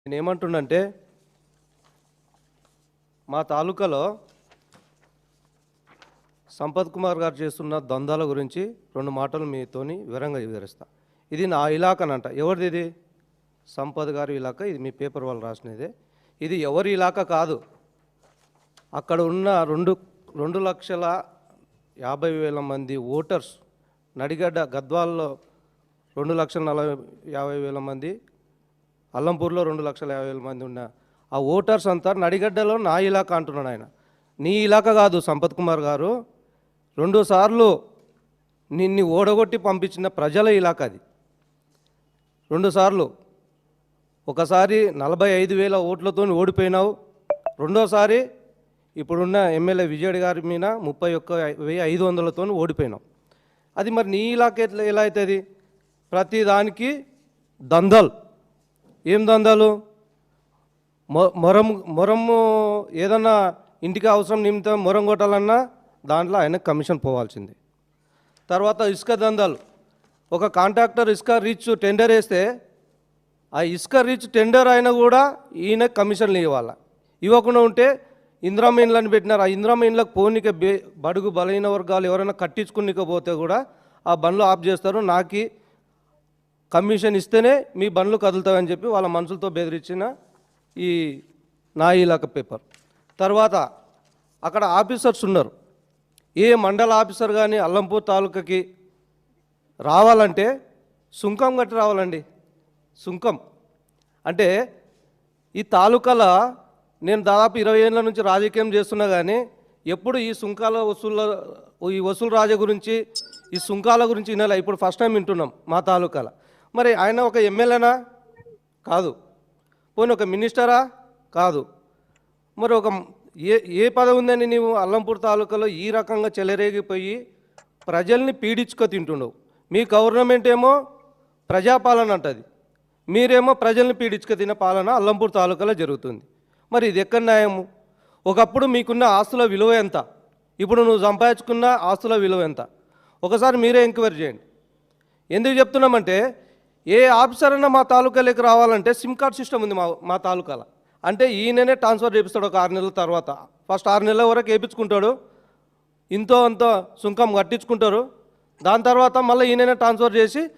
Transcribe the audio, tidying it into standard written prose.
నేనేమంటున్నంటే మా తాలూకాలో సంపత్ కుమార్ గారు చేస్తున్న దందాల గురించి 2 మాటలు మీతోని వివరిస్తా. ఇది నా ఇలాకానంట. ఎవరిది ఇది? సంపత్ గారి ఇలాకా. ఇది మీ పేపర్ వాళ్ళు రాసినదే. ఇది ఎవరి ఇలాకా కాదు. అక్కడ ఉన్న 2,50,000 మంది ఓటర్స్, నడిగడ్డ గద్వాల్లో 2,50,000 మంది, అల్లంపూర్లో 2,50,000 మంది ఉన్న ఆ ఓటర్స్ అంతా నడిగడ్డలో నా ఇలాకా అంటున్నాడు ఆయన. నీ ఇలాకా కాదు సంపత్ కుమార్ గారు. 2 సార్లు నిన్ను ఓడగొట్టి పంపించిన ప్రజల ఇలాకా అది. 2 సార్లు. ఒకసారి 45,000 ఓట్లతో ఓడిపోయినావు. రెండోసారి ఇప్పుడున్న ఎమ్మెల్యే విజయ్ గారి మీద 31,500తో ఓడిపోయినావు. అది మరి నీ ఇలాకా ఎలా అవుతుంది? ప్రతిదానికి దందాలు. ఏం దందాలు? మొరము ఏదన్నా ఇంటికి అవసరం నిమిత్తం మొరం కొట్టాలన్నా దాంట్లో ఆయనకు కమిషన్ పోవాల్సిందే. తర్వాత ఇసుక దందాలు. ఒక కాంట్రాక్టర్ ఇసుక రీచ్ టెండర్ వేస్తే ఆ ఇసుక రీచ్ టెండర్ అయినా కూడా ఈయన కమిషన్లు ఇవ్వాలి. ఇవ్వకుండా ఉంటే ఇందిరమ్మ ఇండ్లను పెట్టినారు. ఆ ఇందిరమ్మ ఇండ్లకు పోనీక బడుగు బలహీన వర్గాలు ఎవరైనా కట్టించుకునికపోతే కూడా ఆ బండ్లు ఆఫ్ చేస్తారు. నాకు కమిషన్ ఇస్తేనే మీ బండ్లు కదులుతాయని చెప్పి వాళ్ళ మనుషులతో బెదిరించిన ఈ నా ఇలాకా పేపర్. తర్వాత అక్కడ ఆఫీసర్స్ ఉన్నారు. ఏ మండల ఆఫీసర్ కానీ అల్లంపూర్ తాలూకాకి రావాలంటే సుంకం కట్టి రావాలండి. సుంకం అంటే ఈ తాలూకాల నేను దాదాపు 20 ఏళ్ళ నుంచి రాజకీయం చేస్తున్నా కానీ ఎప్పుడు ఈ సుంకాల వసూలు రాజా గురించి, ఈ సుంకాల గురించి వినాలి. ఇప్పుడు ఫస్ట్ టైం వింటున్నాం మా తాలూకాల. మరి ఆయన ఒక ఎమ్మెల్యేనా? కాదు. పోనీ ఒక మినిస్టరా? కాదు. మరి ఒక ఏ పదవి ఉందని నీవు అల్లంపూర్ తాలూకాలో ఈ రకంగా చెలరేగిపోయి ప్రజల్ని పీడించుకో తింటున్నావు. మీ గవర్నమెంట్ ఏమో ప్రజాపాలన అంటది, మీరేమో ప్రజల్ని పీడించుక తిన్న పాలన అల్లంపూర్ తాలూకాలో జరుగుతుంది. మరి ఇది ఎక్కడ న్యాయము? ఒకప్పుడు మీకున్న ఆస్తుల విలువ ఎంత? ఇప్పుడు నువ్వు సంపాదించుకున్న ఆస్తుల విలువ ఎంత? ఒకసారి మీరే ఎంక్వైరీ చేయండి. ఎందుకు చెప్తున్నామంటే ఏ ఆఫీసర్ అన్నా మా తాలూకాలోకి రావాలంటే సిమ్ కార్డ్ సిస్టమ్ ఉంది మా తాలూకాలో. అంటే ఈయననే ట్రాన్స్ఫర్ చేపిస్తాడు ఒక 6 నెలల తర్వాత. ఫస్ట్ 6 నెలల వరకు వేయించుకుంటాడు, ఇంతో అంతో సుంకం కట్టించుకుంటారు. దాని తర్వాత మళ్ళీ ఈయననే ట్రాన్స్ఫర్ చేసి